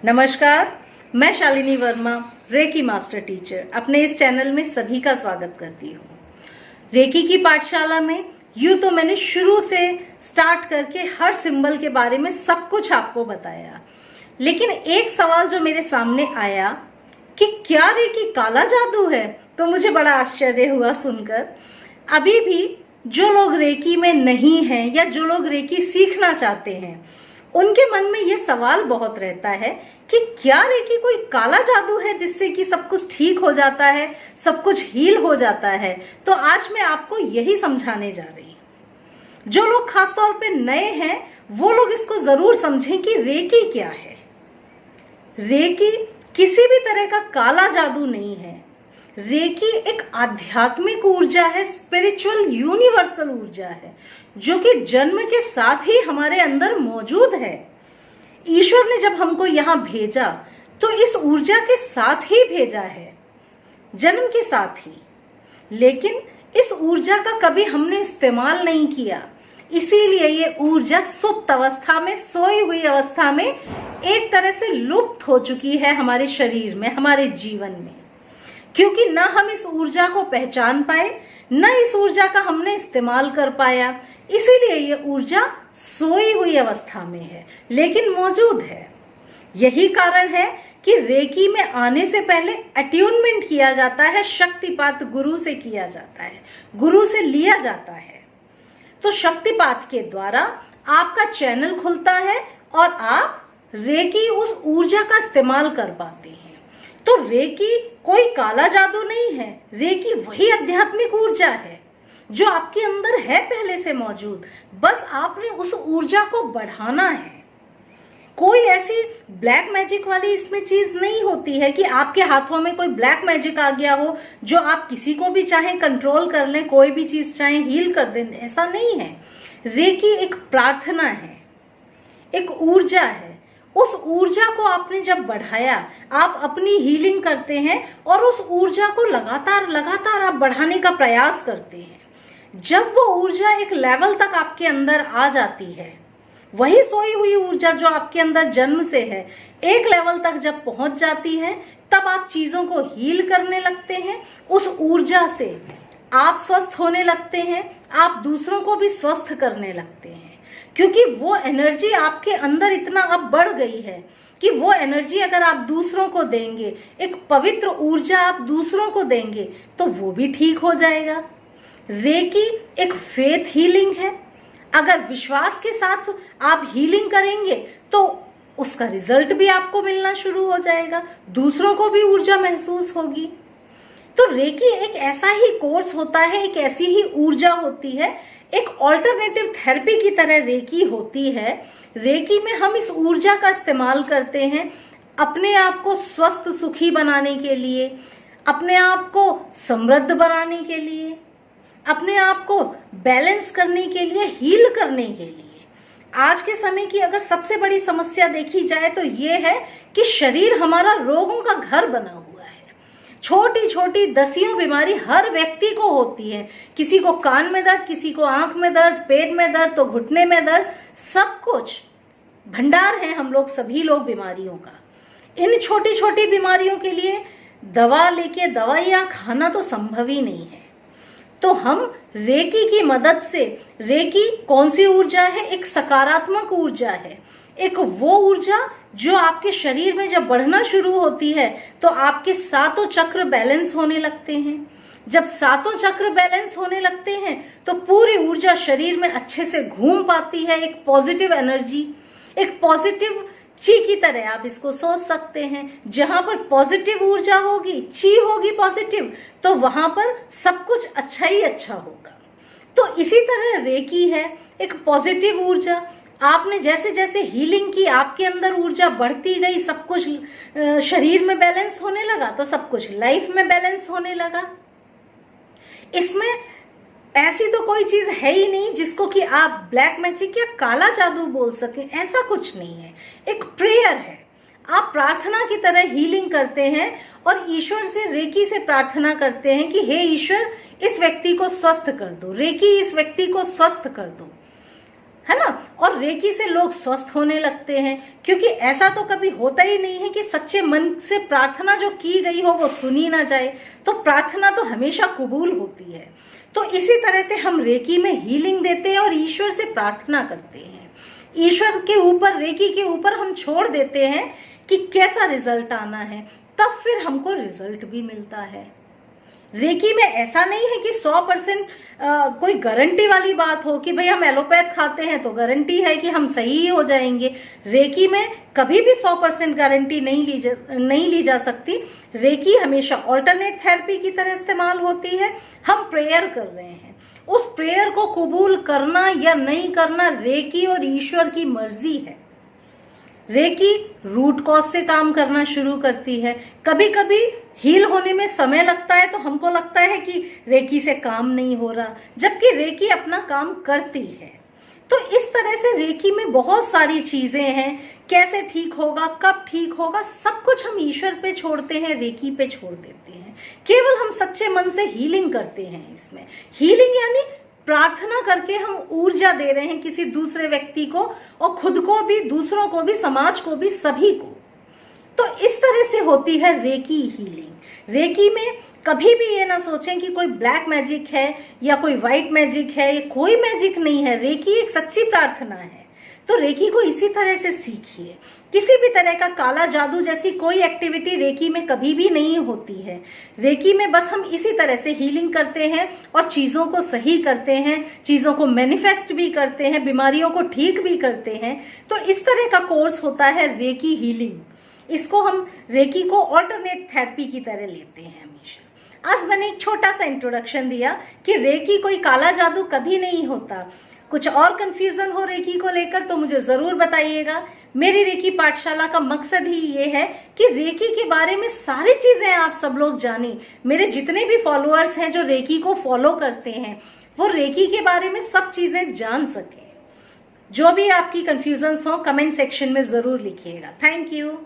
नमस्कार, मैं Shalini Verma, reiki master teacher, अपने इस चैनल में सभी का स्वागत करती हूँ। रेकी की पाठशाला में यूँ तो मैंने शुरू से स्टार्ट करके हर सिंबल के बारे में सब कुछ आपको बताया, लेकिन एक सवाल जो मेरे सामने आया कि क्या रेकी काला जादू है, तो मुझे बड़ा आश्चर्य हुआ सुनकर। अभी भी जो लोग रेकी में नहीं हैं या जो लोग रेकी सीखना चाहते हैं, उनके मन में ये सवाल बहुत रहता है कि क्या रेकी कोई काला जादू है जिससे कि सब कुछ ठीक हो जाता है, सब कुछ हील हो जाता है। तो आज मैं आपको यही समझाने जा रही हूँ। जो लोग खासतौर पे नए हैं वो लोग इसको जरूर समझें कि रेकी क्या है। रेकी किसी भी तरह का काला जादू नहीं है। रेकी एक आध्यात्मिक ऊर्जा है, स्पिरिचुअल यूनिवर्सल ऊर्जा है, जो कि जन्म के साथ ही हमारे अंदर मौजूद है। ईश्वर ने जब हमको यहाँ भेजा तो इस ऊर्जा के साथ ही भेजा है, जन्म के साथ ही। लेकिन इस ऊर्जा का कभी हमने इस्तेमाल नहीं किया, इसीलिए ये ऊर्जा सुप्त अवस्था में, सोई हुई अवस्था में एक तरह से लुप्त हो चुकी है हमारे शरीर में, हमारे जीवन में। क्योंकि ना हम इस ऊर्जा को पहचान पाए, न इस ऊर्जा का हमने इस्तेमाल कर पाया, इसीलिए ये ऊर्जा सोई हुई अवस्था में है, लेकिन मौजूद है। यही कारण है कि रेकी में आने से पहले अट्यूनमेंट किया जाता है, शक्तिपात गुरु से किया जाता है, गुरु से लिया जाता है। तो शक्तिपात के द्वारा आपका चैनल खुलता है और आप रेकी उस ऊर्जा का इस्तेमाल कर पाते हैं। तो रेकी कोई काला जादू नहीं है, रेकी वही आध्यात्मिक ऊर्जा है जो आपके अंदर है पहले से मौजूद, बस आपने उस ऊर्जा को बढ़ाना है। कोई ऐसी ब्लैक मैजिक वाली इसमें चीज नहीं होती है कि आपके हाथों में कोई ब्लैक मैजिक आ गया हो जो आप किसी को भी चाहें कंट्रोल कर लें, कोई भी चीज चाहें हील कर दें, ऐसा नहीं है। रेकी एक प्रार्थना है, एक ऊर्जा है। उस ऊर्जा को आपने जब बढ़ाया, आप अपनी हीलिंग करते हैं और उस ऊर्जा को लगातार आप बढ़ाने का प्रयास करते हैं। जब वो ऊर्जा एक लेवल तक आपके अंदर आ जाती है, वही सोई हुई ऊर्जा जो आपके अंदर जन्म से है, एक लेवल तक जब पहुंच जाती है, तब आप चीजों को हील करने लगते हैं। उस ऊर्जा से आप स्वस्थ होने लगते हैं, आप दूसरों को भी स्वस्थ करने लगते हैं, क्योंकि वो एनर्जी आपके अंदर इतना अब बढ़ गई है कि वो एनर्जी अगर आप दूसरों को देंगे, एक पवित्र ऊर्जा आप दूसरों को देंगे, तो वो भी ठीक हो जाएगा। रेकी एक फेथ हीलिंग है। अगर विश्वास के साथ आप हीलिंग करेंगे तो उसका रिजल्ट भी आपको मिलना शुरू हो जाएगा, दूसरों को भी ऊर्जा महसूस होगी। तो रेकी एक ऐसा ही कोर्स होता है, एक ऐसी ही ऊर्जा होती है, एक ऑल्टरनेटिव थेरेपी की तरह रेकी होती है। रेकी में हम इस ऊर्जा का इस्तेमाल करते हैं अपने आप को स्वस्थ सुखी बनाने के लिए, अपने आप को समृद्ध बनाने के लिए, अपने आप को बैलेंस करने के लिए, हील करने के लिए। आज के समय की अगर सबसे बड़ी समस्या देखी जाए तो ये है कि शरीर हमारा रोगों का घर बना हुआ है। छोटी छोटी दसियों बीमारी हर व्यक्ति को होती है, किसी को कान में दर्द, किसी को आंख में दर्द, पेट में दर्द, तो घुटने में दर्द, सब कुछ भंडार है हम लोग, सभी लोग बीमारियों का। इन छोटी छोटी बीमारियों के लिए दवा लेके दवाइयाँ खाना तो संभव ही नहीं है। तो हम रेकी की मदद से, रेकी कौन सी ऊर्जा है? एक सकारात्मक ऊर्जा है, एक वो ऊर्जा जो आपके शरीर में जब बढ़ना शुरू होती है तो आपके सातों चक्र बैलेंस होने लगते हैं। जब सातों चक्र बैलेंस होने लगते हैं तो पूरी ऊर्जा शरीर में अच्छे से घूम पाती है। एक पॉजिटिव एनर्जी, एक पॉजिटिव ची की तरह आप इसको सोच सकते हैं। जहां पर पॉजिटिव ऊर्जा होगी, ची होगी पॉजिटिव, तो वहां पर सब कुछ अच्छा ही अच्छा होगा। तो इसी तरह रेकी है एक पॉजिटिव ऊर्जा। आपने जैसे जैसे हीलिंग की, आपके अंदर ऊर्जा बढ़ती गई, सब कुछ शरीर में बैलेंस होने लगा, तो सब कुछ लाइफ में बैलेंस होने लगा। इसमें ऐसी तो कोई चीज है ही नहीं जिसको कि आप ब्लैक मैजिक या काला जादू बोल सकें, ऐसा कुछ नहीं है। एक प्रेयर है, आप प्रार्थना की तरह हीलिंग करते हैं और ईश्वर से, रेकी से प्रार्थना करते हैं कि हे ईश्वर, इस व्यक्ति को स्वस्थ कर दो, रेकी इस व्यक्ति को स्वस्थ कर दो। है ना। और रेकी से लोग स्वस्थ होने लगते हैं, क्योंकि ऐसा तो कभी होता ही नहीं है कि सच्चे मन से प्रार्थना जो की गई हो वो सुनी ना जाए, तो प्रार्थना तो हमेशा कबूल होती है। तो इसी तरह से हम रेकी में हीलिंग देते हैं और ईश्वर से प्रार्थना करते हैं। ईश्वर के ऊपर, रेकी के ऊपर हम छोड़ देते हैं कि कैसा रिजल्ट आना है, तब फिर हमको रिजल्ट भी मिलता है। रेकी में ऐसा नहीं है कि 100% कोई गारंटी वाली बात हो कि भाई हम एलोपैथ खाते हैं तो गारंटी है कि हम सही हो जाएंगे। रेकी में कभी भी 100% गारंटी नहीं ली जा सकती। रेकी हमेशा ऑल्टरनेट थेरेपी की तरह इस्तेमाल होती है। हम प्रेयर कर रहे हैं, उस प्रेयर को कबूल करना या नहीं करना रेकी और ईश्वर की मर्जी है। रेकी रूट कॉज से काम करना शुरू करती है। कभी कभी हील होने में समय लगता है तो हमको लगता है कि रेकी से काम नहीं हो रहा, जबकि रेकी अपना काम करती है। तो इस तरह से रेकी में बहुत सारी चीजें हैं। कैसे ठीक होगा, कब ठीक होगा, सब कुछ हम ईश्वर पे छोड़ते हैं, रेकी पे छोड़ देते हैं। केवल हम सच्चे मन से हीलिंग करते हैं। इसमें हीलिंग यानी प्रार्थना करके हम ऊर्जा दे रहे हैं किसी दूसरे व्यक्ति को, और खुद को भी, दूसरों को भी, समाज को भी, सभी को। तो इस तरह से होती है रेकी हीलिंग। रेकी में कभी भी ये ना सोचें कि कोई ब्लैक मैजिक है या कोई व्हाइट मैजिक है, ये कोई मैजिक नहीं है। रेकी एक सच्ची प्रार्थना है। तो रेकी को इसी तरह से सीखिए। किसी भी तरह का काला जादू जैसी कोई एक्टिविटी रेकी में कभी भी नहीं होती है। रेकी में बस हम इसी तरह से हीलिंग करते हैं और चीजों को सही करते हैं, चीजों को मैनिफेस्ट भी करते हैं, बीमारियों को ठीक भी करते हैं। तो इस तरह का कोर्स होता है रेकी हीलिंग। इसको हम रेकी को ऑल्टरनेट थेरेपी की तरह लेते हैं हमेशा। आज मैंने एक छोटा सा इंट्रोडक्शन दिया कि रेकी कोई काला जादू कभी नहीं होता। कुछ और कंफ्यूजन हो रेकी को लेकर तो मुझे जरूर बताइएगा। मेरी रेकी पाठशाला का मकसद ही ये है कि रेकी के बारे में सारी चीजें आप सब लोग जानें। मेरे जितने भी फॉलोअर्स हैं जो रेकी को फॉलो करते हैं, वो रेकी के बारे में सब चीजें जान सकें। जो भी आपकी कंफ्यूजन्स हो कमेंट सेक्शन में जरूर लिखिएगा। Thank you.